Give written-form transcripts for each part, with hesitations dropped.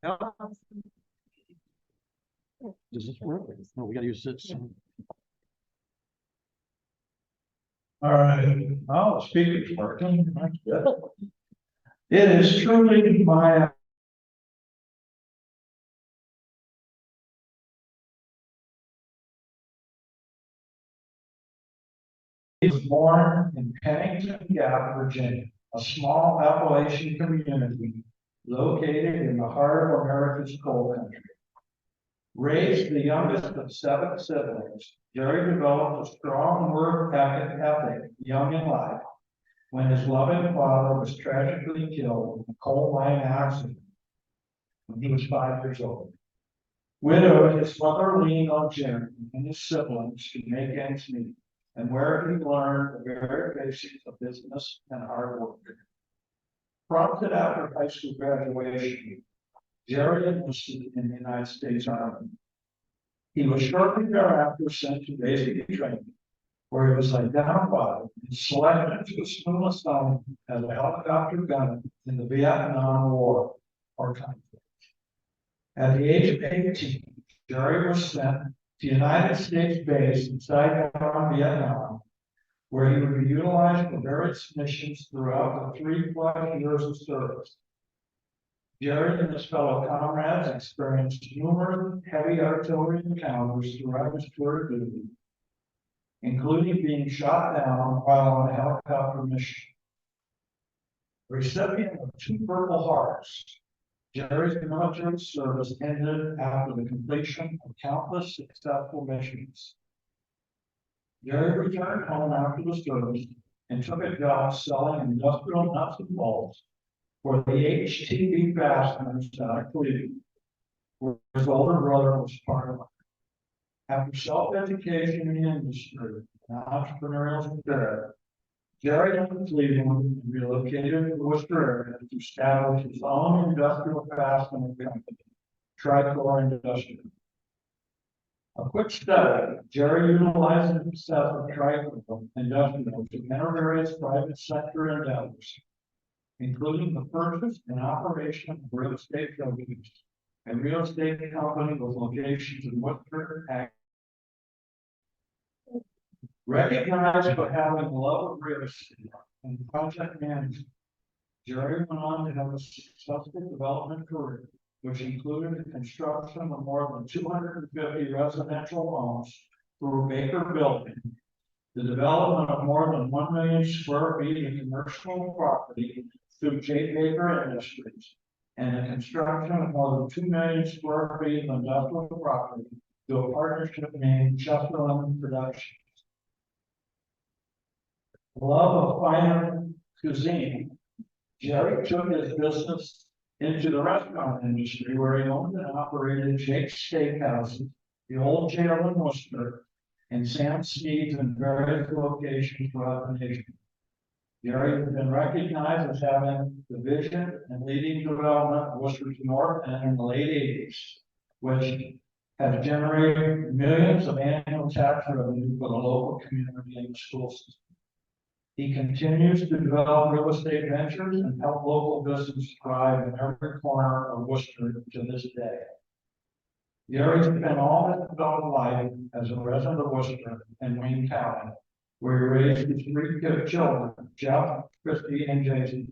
Does this work? No, we gotta use this. All right. Oh, the speaker's working. That's good. It is truly my He was born in Pennington Gap, Virginia, a small Appalachian community located in the heart of America's coal country. Raised the youngest of 7 siblings, Jerry developed a strong work ethic young in life when his loving father was tragically killed in a coal mine accident when he was 5 years old. Widowed, his mother leaned on Jerry and his siblings to make ends meet, and where he learned the very basics of business and hard work. Prompted after high school graduation, Jerry enlisted in the United States Army. He was shortly thereafter sent to basic training, where he was identified and selected to assume assignment as a helicopter gunner in the Vietnam War or conflict. At the age of 18, Jerry was sent to the United States base in Saigon, Vietnam, where he would be utilized for various missions throughout the 3+ years of service. Jerry and his fellow comrades experienced numerous heavy artillery encounters throughout his tour of duty, including being shot down while on a helicopter mission. Recipient of 2 Purple Hearts, Jerry's military service ended after the completion of countless successful missions. Jerry returned home after the service and took a job selling industrial nuts and bolts for the HTV fasteners at Cleveland, where his older brother was part of it. After self-education in the industry and entrepreneurial spirit, Jerry left Cleveland and relocated to the Worcester area to establish his own industrial fastener company, Tricor Industrial. A quick study, Jerry utilized the success of Tricor Industrial to enter various private sector endeavors, including the purchase and operation of real estate companies, a real estate company with locations in Worcester. Recognized for having a love of real estate and project management, Jerry went on to have a successful development career, which included the construction of more than 250 residential homes through Baker Building, the development of more than 1 million square feet of commercial property through J. Baker Industries, and the construction of more than 2 million square feet of industrial property through a partnership named Chesterland Productions. Love of fine cuisine, Jerry took his business into the restaurant industry, where he owned and operated Jake's Steakhouses, the Old Jail in Worcester, and Sam Sneed's in various locations throughout the nation. Jerry has been recognized as having the vision and leading development of Worcester's North and in the late 80s, which has generated millions of annual tax revenue for the local community and the school system. He continues to develop real estate ventures and help local businesses thrive in every corner of Worcester to this day. Jerry spent all his adult life as a resident of Worcester and Wayne County, where he raised his 3 children, Jeff, Christy, and Jason.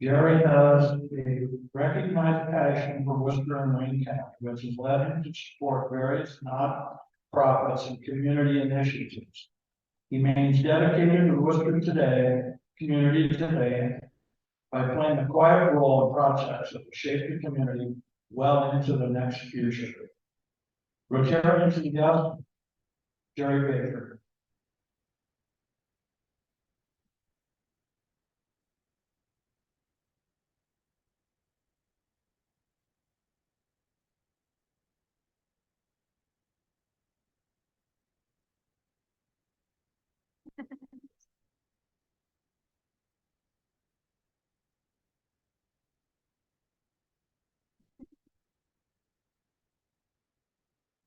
Jerry has a recognized passion for Worcester and Wayne County, which has led him to support various nonprofits and community initiatives. He remains dedicated to Worcester community today, by playing a quiet role in projects that will shape the community well into the next future. Rotarians and guests, Jerry Baker.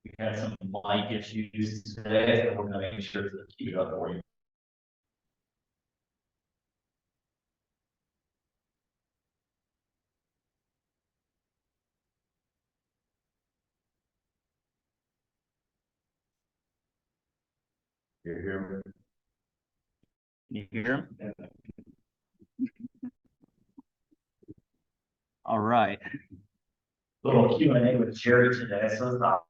We had some mic issues today, so we're going to make sure to keep it up for you. You hear me? You hear him? All right. Little Q&A with Jerry today, so it's not.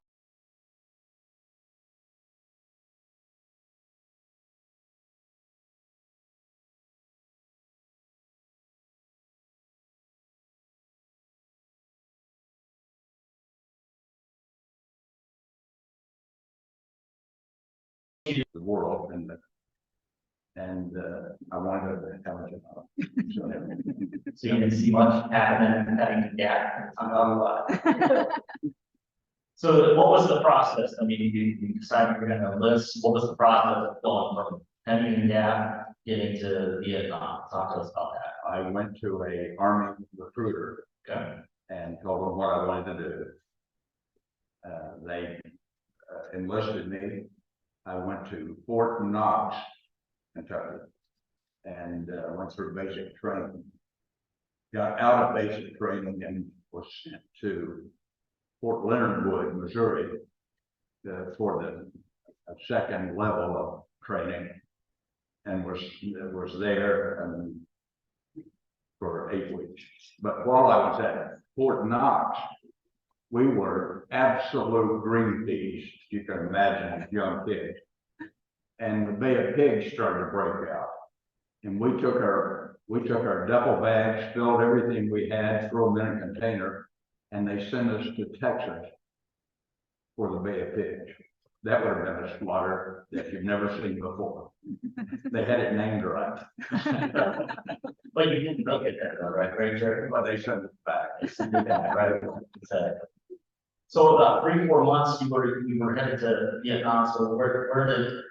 The world and I wanted to have a job. So you didn't see much happening and having to gap. So what was the process? I mean, you decided you're gonna list, what was the process of going from Pentagon Gap getting to Vietnam? Talk to us about that. I went to a Army recruiter Okay. and told them what I wanted to do. They enlisted me. I went to Fort Knox, Kentucky, and went through basic training. Got out of basic training and was sent to Fort Leonard Wood, Missouri, for the second level of training, and was there for 8 weeks. But while I was at Fort Knox, we were absolute green peas, you can imagine, as young kids. And the Bay of Pigs started to break out. And we took our duffel bags, filled everything we had, threw them in a container, and they sent us to Texas for the Bay of Pigs. That would have been a slaughter that you've never seen before. They had it named right. But you didn't make it there, though, right, Jerry? But they sent it back. They sent it back, right? Exactly. So about 3-4 months, you were headed to Vietnam. So where did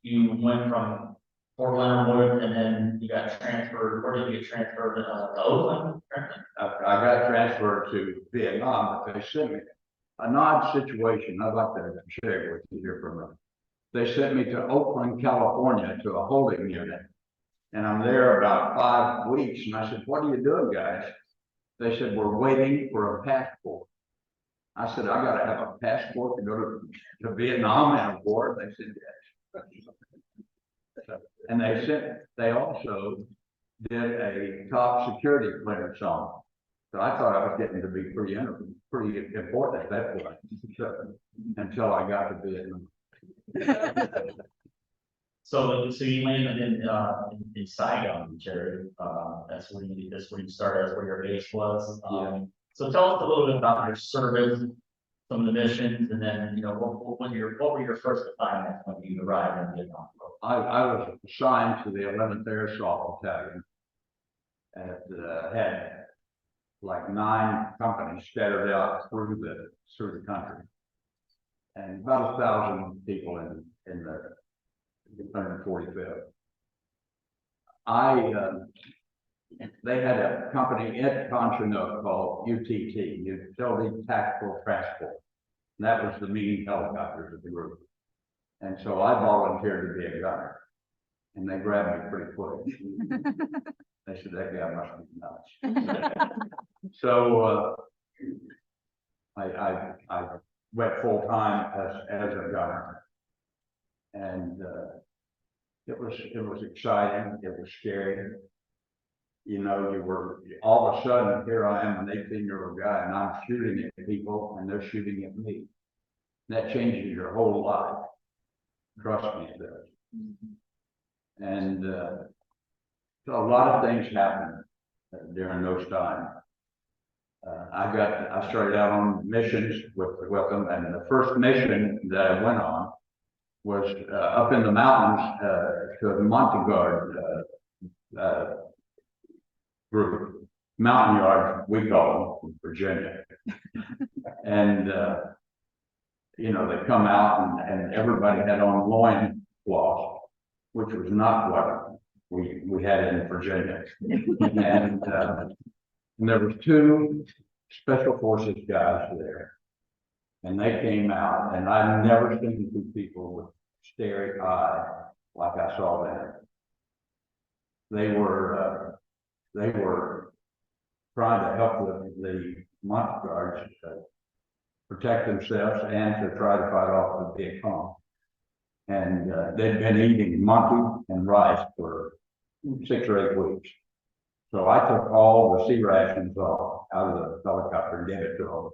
you went from Fort Leonard Wood, and then you got transferred. Where did you get transferred to Oakland? I got transferred to Vietnam, but they sent me an odd situation. I'd like to share with you here for a minute. They sent me to Oakland, California, to a holding unit, and I'm there about 5 weeks. And I said, "What are you doing, guys?" They said, "We're waiting for a passport." I said, "I got to have a passport to go to Vietnam and aboard?" They said, "Yes." And they also did a top security clearance on. So I thought I was getting to be pretty important at that point, until I got to Vietnam. So you landed in Saigon, Jerry. That's where you started. That's where your base was. So tell us a little bit about your service, some of the missions, and then what were your first assignments when you arrived in Vietnam? I was assigned to the 11th Air Assault Battalion, and had like 9 companies scattered out through the country, and about 1,000 people in the 145th. They had a company at Conchinook called UTT, Utility Tactical Transport. And that was the mean helicopters of the group. And so I volunteered to be a gunner. And they grabbed me pretty quick. They said, "That guy must be nuts." So I went full time as a gunner. And it was exciting, it was scary. You were all of a sudden, here I am, an 18-year-old guy, and I'm shooting at people and they're shooting at me. That changes your whole life. Trust me, it does. And so a lot of things happened during those times. I started out on missions with them, and the first mission that I went on was up in the mountains to the Montegard group, Mountain Yard, we call them, in Virginia. And they come out and everybody had on loin cloths, which was not what we had in Virginia. And there was 2 special forces guys there, and they came out, and I've never seen 2 people with staring eye like I saw them. They were trying to help the Monte Guards protect themselves and to try to fight off the Viet Cong. And they'd been eating monkey and rice for 6 or 8 weeks. So I took all the sea rations off out of the helicopter and gave it to them.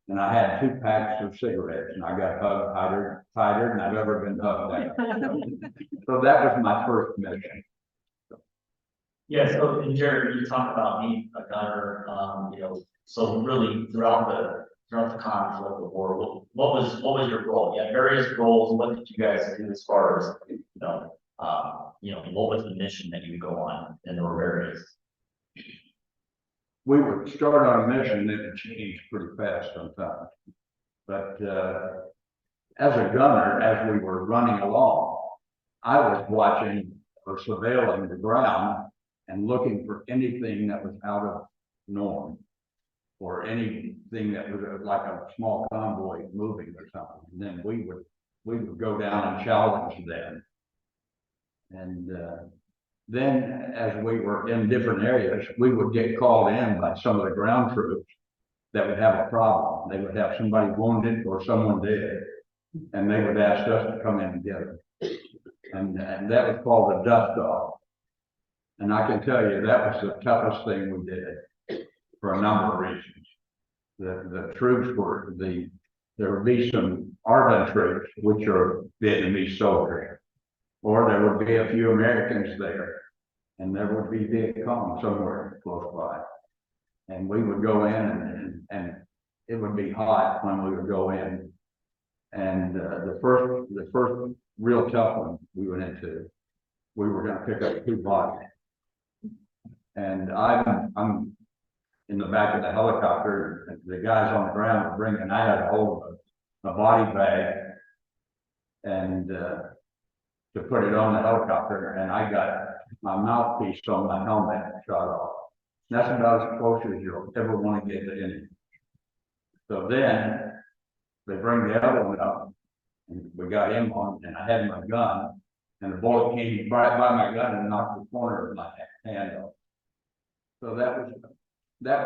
And I had 2 packs of cigarettes, and I got hugged tighter than I've ever been hugged. So that was my first mission. Yeah, so and Jared, you talk about being a gunner, so really throughout the conflict of the war, what was your goal? You had various goals. What did you guys do as far as, what was the mission that you would go on? And there were various. We would start on a mission that would change pretty fast sometimes. But as a gunner, as we were running along, I was watching or surveilling the ground and looking for anything that was out of norm, or anything that was like a small convoy moving or something. And then we would go down and challenge them. And then as we were in different areas, we would get called in by some of the ground troops that would have a problem. They would have somebody wounded or someone dead, and they would ask us to come in and get them. And that was called a dust off. And I can tell you that was the toughest thing we did for a number of reasons. The troops were there would be some Arvin troops, which are Vietnamese soldiers, or there would be a few Americans there, and there would be Viet Cong somewhere close by. And we would go in, and it would be hot when we would go in. And the first real tough one we went into, we were going to pick up 2 bodies. And I'm in the back of the helicopter, and the guys on the ground were bringing, I had a hold of a body bag and to put it on the helicopter, and I got my mouthpiece on my helmet shot off. That's about as close as you'll ever want to get to anything. So then they bring the other one up, and we got him on, and I had my gun, and the bullet came right by my gun and knocked the corner of my hand off. So that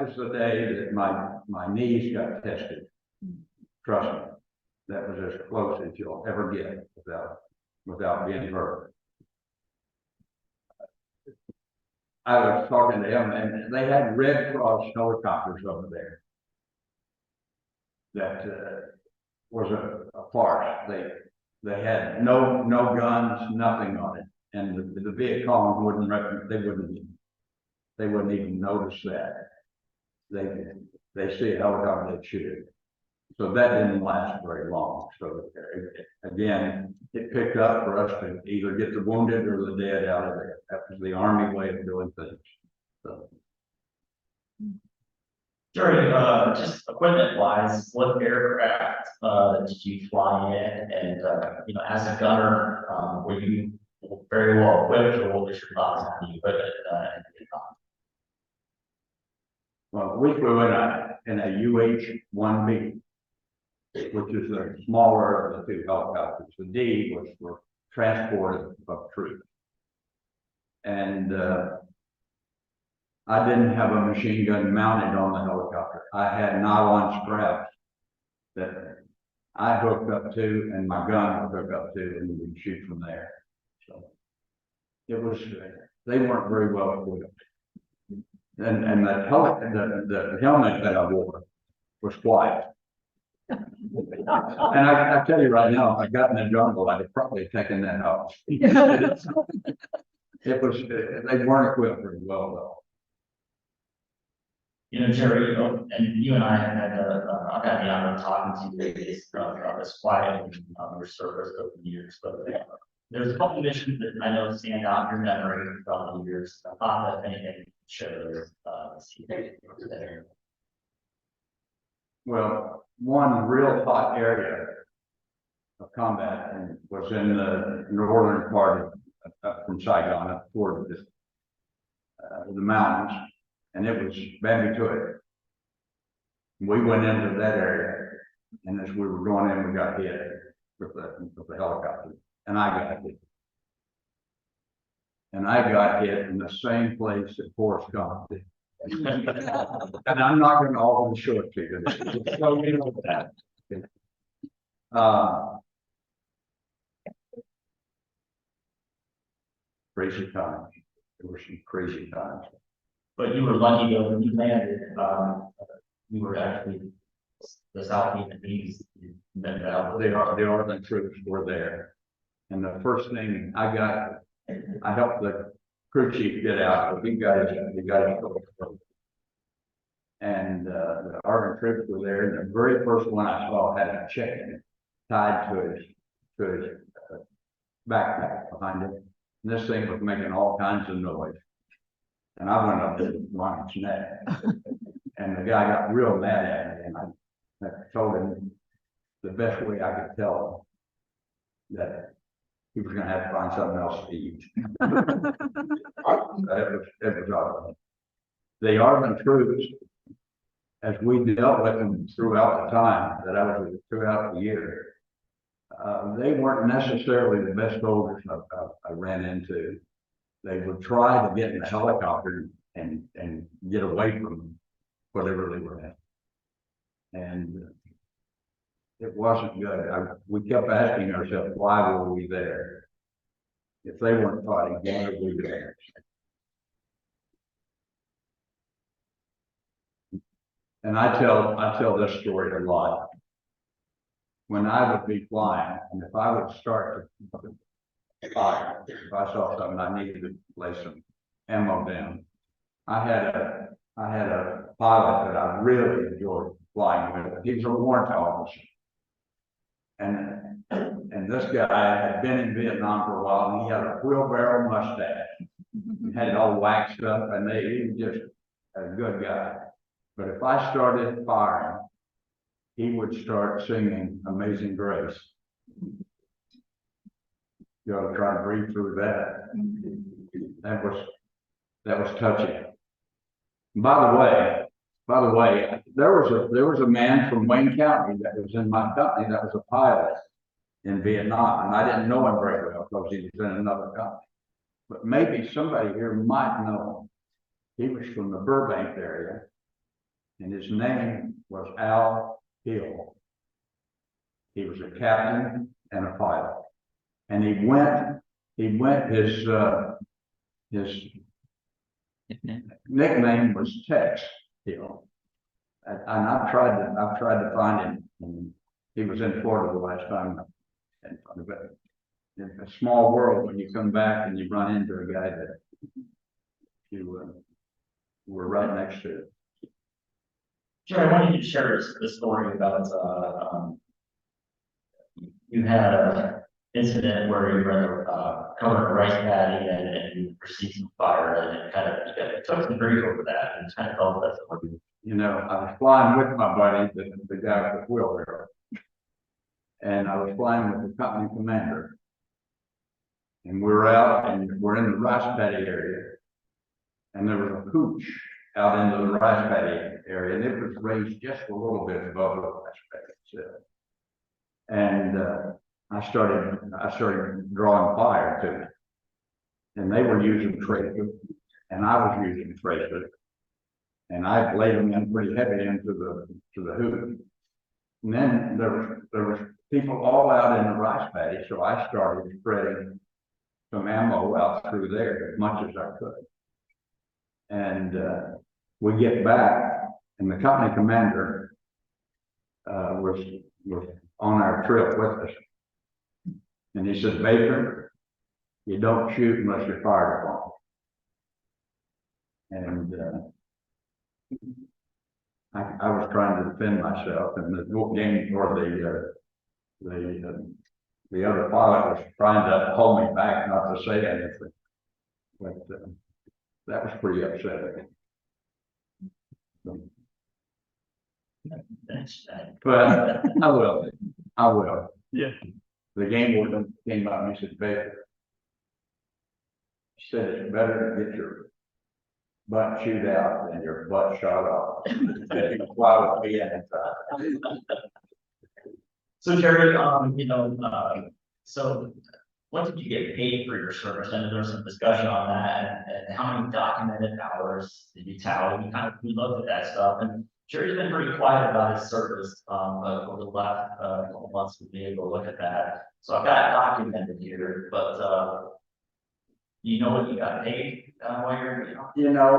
was the day that my knees got tested. Trust me, that was as close as you'll ever get without being hurt. I was talking to him, and they had Red Cross helicopters over there. That was a farce. They had no guns, nothing on it, and the Viet Cong wouldn't even notice that. They see a helicopter, they'd shoot it. So that didn't last very long. So again, it picked up for us to either get the wounded or the dead out of there. That was the Army way of doing things. So. Jerry, just equipment-wise, what aircraft did you fly in? And as a gunner, were you very well equipped, or what was your thoughts on the equipment? Well, we flew in a UH-1B, which is the smaller of the 2 helicopters. The D was for transport of troops. And I didn't have a machine gun mounted on the helicopter. I had nylon straps that I hooked up to, and my gun would hook up to, and we'd shoot from there. So it was, they weren't very well equipped. And the helmet that I wore was white. And I tell you right now, if I got in the jungle, I'd have probably taken that off. It was, they weren't equipped very well though. Jerry, and you and I have had I've had the honor of talking to you throughout this quiet and your service over the years, but there's a couple missions that I know stand out in your memory throughout the years. I thought that anything shows there. Well, one real hot area of combat was in the northern part of from Saigon up toward the mountains, and it was Bambituit. We went into that area, and as we were going in, we got hit with the helicopter, and I got hit. And I got hit in the same place that Forrest Gump did. And I'm not going to all the short figure this, so you know that. crazy times. There were some crazy times. But you were lucky though, when you landed, you were actually the South Vietnamese. The Army troops were there. And the first thing I helped the crew chief get out, but he got it. And the Army troops were there, and the very first one I saw had a chicken tied to his backpack behind him. And this thing was making all kinds of noise. And I went up to Ron's neck. And the guy got real mad at me, and I told him the best way I could tell him that he was gonna have to find something else to eat. It was awesome. The Army troops, as we dealt with them throughout the time that I was throughout the year, they weren't necessarily the best soldiers I ran into. They would try to get in a helicopter and get away from whatever they were at. And it wasn't good. We kept asking ourselves, why were we there? If they weren't fighting, why were we there? And I tell this story a lot. When I would be flying, and if I would start to fire, if I saw something I needed to lay some ammo down, I had a pilot that I really enjoyed flying with. He was a warrant officer. And this guy had been in Vietnam for a while, and he had a wheelbarrow mustache. He had it all waxed up, and he was just a good guy. But if I started firing, he would start singing Amazing Grace. You ought to try to breathe through that. That was touching. By the way, there was a man from Wayne County that was in my company that was a pilot in Vietnam, and I didn't know him very well because he was in another company. But maybe somebody here might know him. He was from the Burbank area, and his name was Al Hill. He was a captain and a pilot, and he went his nickname was Tex Hill. And I've tried to find him. And he was in Florida the last time. And it's a small world when you come back and you run into a guy that you were right next to. Sure, I wanted you to share the story about you had an incident where you were covering a rice paddy and you received some fire, and it took some grief over that, and kind of felt that. You know, I was flying with my buddy, the guy with the wheelbarrow, and I was flying with the company commander, and we're out and we're in the rice paddy area, and there was a pooch out into the rice paddy area, and it was raised just a little bit above the rice paddy itself. And I started drawing fire to it, and they were using tracer, and I was using tracer, and I laid them in pretty heavy into the hoop. And then there was people all out in the rice paddy, so I started spreading some ammo out through there as much as I could. And we get back, and the company commander was on our trip with us. And he said, "Baker, you don't shoot unless you're fired upon." And I was trying to defend myself, and the game or the other pilot was trying to hold me back not to say anything. But that was pretty upsetting. But I will. Yeah. The game warden came up and he said, "Baker," he said, "it's better to get your butt chewed out than your butt shot off." Why would be inside? So Jerry, so what did you get paid for your service? I know there was some discussion on that, and how many documented hours did you tally? We looked at that stuff, and Jerry's been pretty quiet about his service, over the last couple months. We'll be able to look at that. So I've got it documented here, but You know what you got paid, while you're,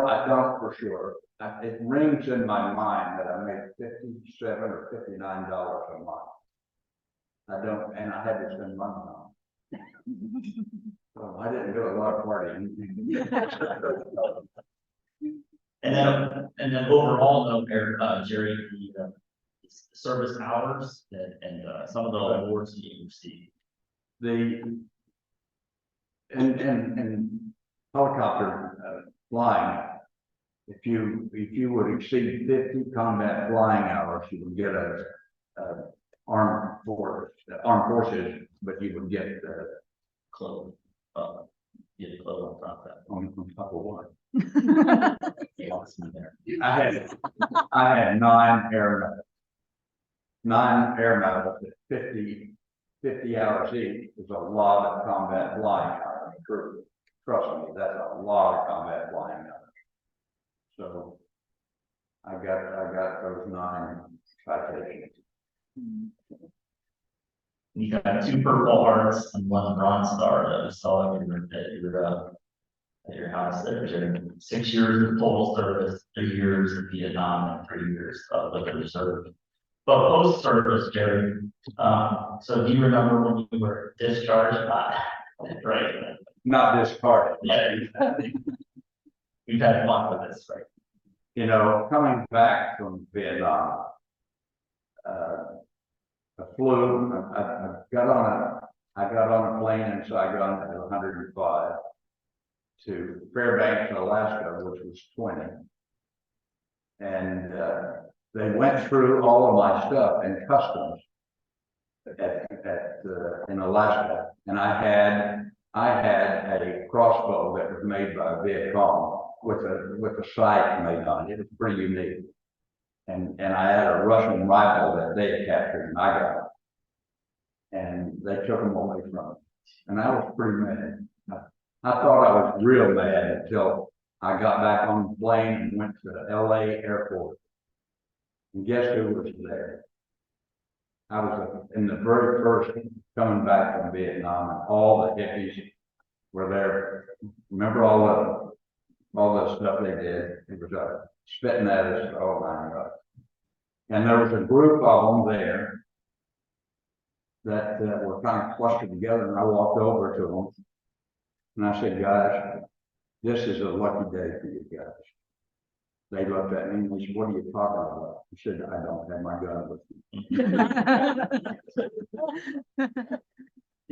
I don't for sure. It rings in my mind that I made $57 or $59 a month. I don't, and I had to spend money on it. So I didn't do a lot of partying. and then overall, though, Jerry, the service hours and some of the awards that you received. In helicopter flying, if you would exceed 50 combat flying hours, you would get a armed forces, but you would get Clothes, get clothes on top of that. on top of what? Yeah, awesome there. I had 9 air medals at 50 hours each. Is a lot of combat flying hours. Trust me, that's a lot of combat flying hours. So I got those 9 citations. You got 2 Purple Hearts and 1 Bronze Star that I saw at your house there, Jerry. 6 years of total service, 3 years in Vietnam, and 3 years of the reserve. But post service, Jerry, so do you remember when you were discharged? Right. Not discarded. Yeah. We've had fun with this, right? Coming back from Vietnam, I flew. I got on a plane in Saigon at 105 to Fairbanks, Alaska, which was 20, and they went through all of my stuff in customs in Alaska, and I had a crossbow that was made by Viet Cong with a sight made on it. It was pretty unique. And I had a Russian rifle that they had captured, and I got it. And they took them away from me. And I was pretty mad. I thought I was real mad until I got back on the plane and went to the LA airport. And guess who was there? I was in the very first coming back from Vietnam, and all the hippies were there. Remember all the stuff they did? It was spitting at us. Oh my God. And there was a group of them there that were kind of clustered together, and I walked over to them and I said, guys, this is a lucky day for you guys. They looked at me and they said, what are you talking about? I said, I don't have my gun with me.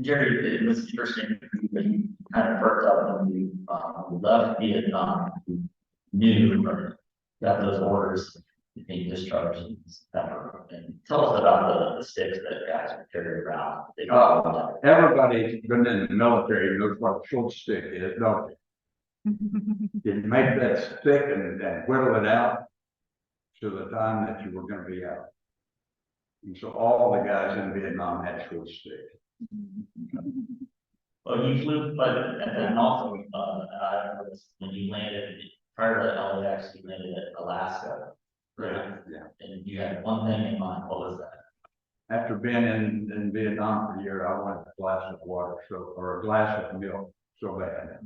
Jerry, it was interesting that you kind of perked up when you left Vietnam. You knew or got those orders being discharged in September. And tell us about the sticks that guys would carry around. Everybody's been in the military knows what a short stick is, don't they? You make that stick and whittle it out to the time that you were going to be out. And so all the guys in Vietnam had short sticks. Well, you flew, but and then also, I remember this, when you landed prior to LAX, you landed at Alaska, right? Yeah. And you had one thing in mind. What was that? After being in Vietnam for a year, I wanted a glass of water, or a glass of milk, so bad.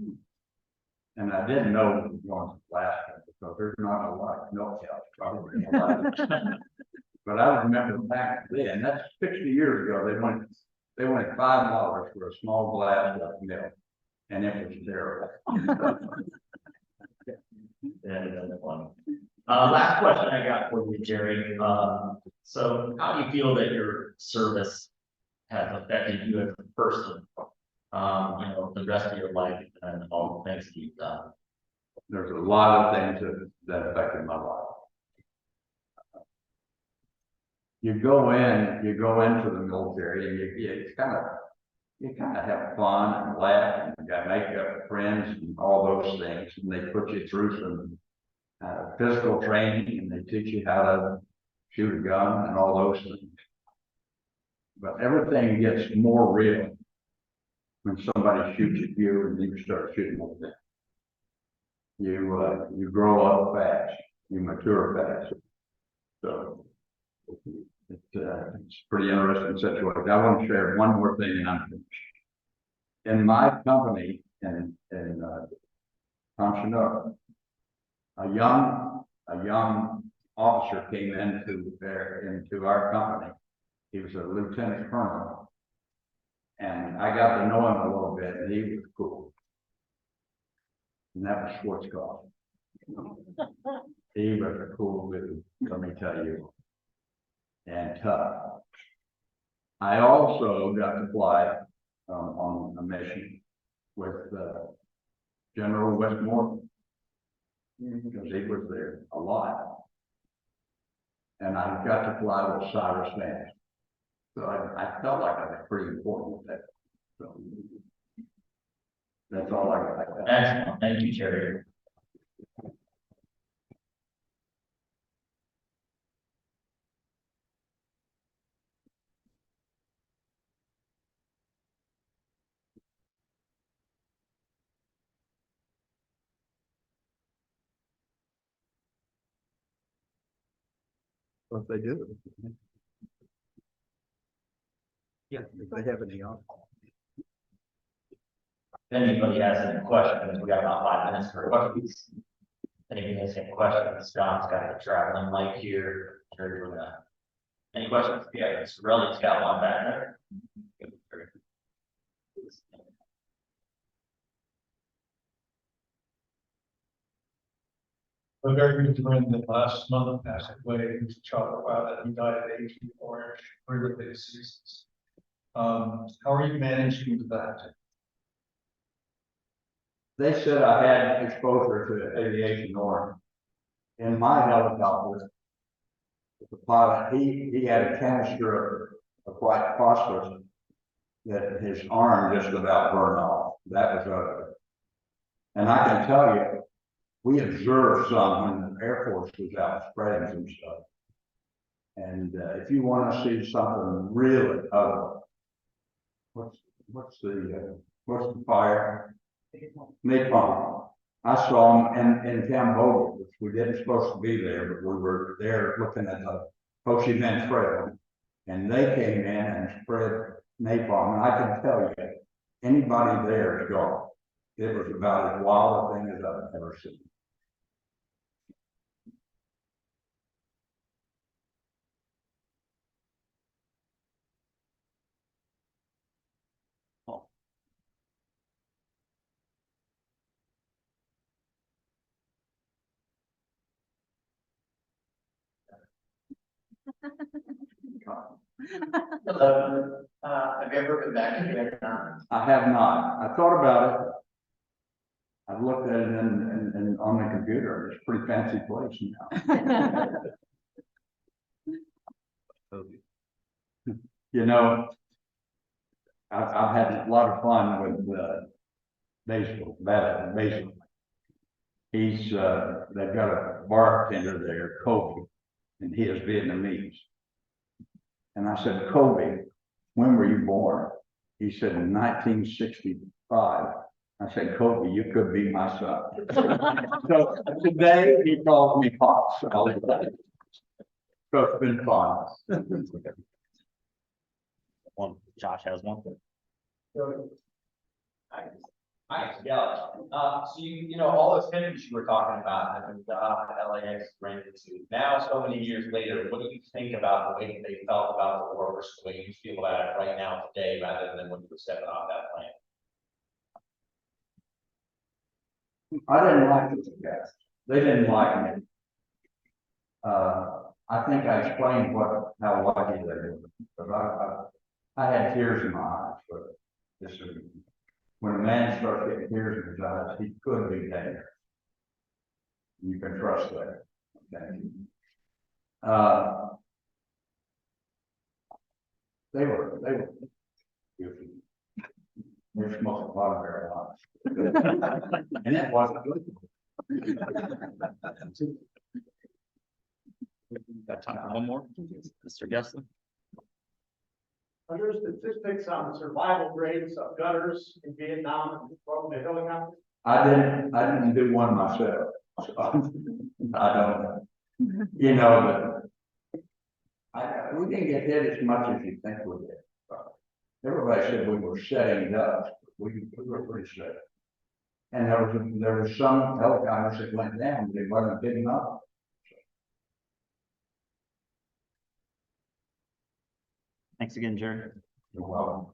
And I didn't know it was going to Alaska because there's not a lot of milk out, probably a lot. But I remember back then, that's 60 years ago, they wanted $5 for a small glass of milk, and it was terrible. Yeah, that's one. Last question I got for you, Jerry. So how do you feel that your service has affected you as a person? The rest of your life and all the things that you've done. There's a lot of things that affected my life. You go into the military and you kind of have fun and laugh, and you got make up friends and all those things, and they put you through some physical training, and they teach you how to shoot a gun and all those things. But everything gets more real when somebody shoots at you and you start shooting at them. You grow up fast, you mature fast. So it's a pretty interesting situation. I want to share one more thing and I'm finished. In my company, Thompson. A young officer came into our company. He was a lieutenant colonel. And I got to know him a little bit, and he was cool. And that was Schwarzkopf. He was a cool dude, let me tell you. And tough. I also got to fly on a mission with General Westmore, because he was there a lot. And I got to fly with Cyrus Vance. So I felt like I was pretty important with that. So that's all I got. Excellent, thank you, Jerry. What they do. Yeah, if they have any on. If anybody has any questions, we got about 5 minutes for questions. If anybody has any questions, Scott's got the traveling light here. Sure, we're gonna. Any questions? Yeah, it's really, it's got one back there. A very good friend that last month passed away, he was a chocolate pilot, he died at 84, really big seasons. How are you managing with that? They said I had exposure to aviation orange. In my helicopter, the pilot, he had a canister of white phosphorus that his arm just about burned off. That was ugly. And I can tell you, we observed some when the Air Force was out spreading some stuff. And if you want to see something really ugly, what's the fire? Napalm. I saw them in Cambodia, which we didn't supposed to be there, but we were there looking at the Ho Chi Minh Trail, and they came in and spread napalm. And I can tell you, anybody there is gone. It was about as wild a thing as I've ever seen. Hello, have you ever been back to Vietnam? I have not. I thought about it. I've looked at it in on the computer. It's a pretty fancy place now. You know, I've had a lot of fun with baseball. He's they've got a bartender there, Kobe, and he is Vietnamese. And I said, Kobe, when were you born? He said in 1965. I said, Kobe, you could be my son. So today he calls me Pops all the time. So it's been fun. Josh has one. Yeah, so you know, all those things you were talking about, and LAX ran into, now so many years later, what do you think about the way that they felt about the war versus the way you feel about it right now today, rather than when you were stepping off that plane? I didn't like those guys. They didn't like me. I think I explained how lucky they were, but I had tears in my eyes for this. When a man starts getting tears in his eyes, he could be dangerous. You can trust that. Okay. They were beautiful. They're smoking a lot of marijuana. And that wasn't good. Got time for one more, Mr. Gessler? Are there statistics on the survival rates of gutters in Vietnam from the helicopters? I didn't do one myself. So I don't know. You know, we didn't get hit as much as you think we did. Everybody said we were setting it up. We were pretty safe. And there was some helicopters that went down, they wasn't big enough. Thanks again, Jerry. You're welcome.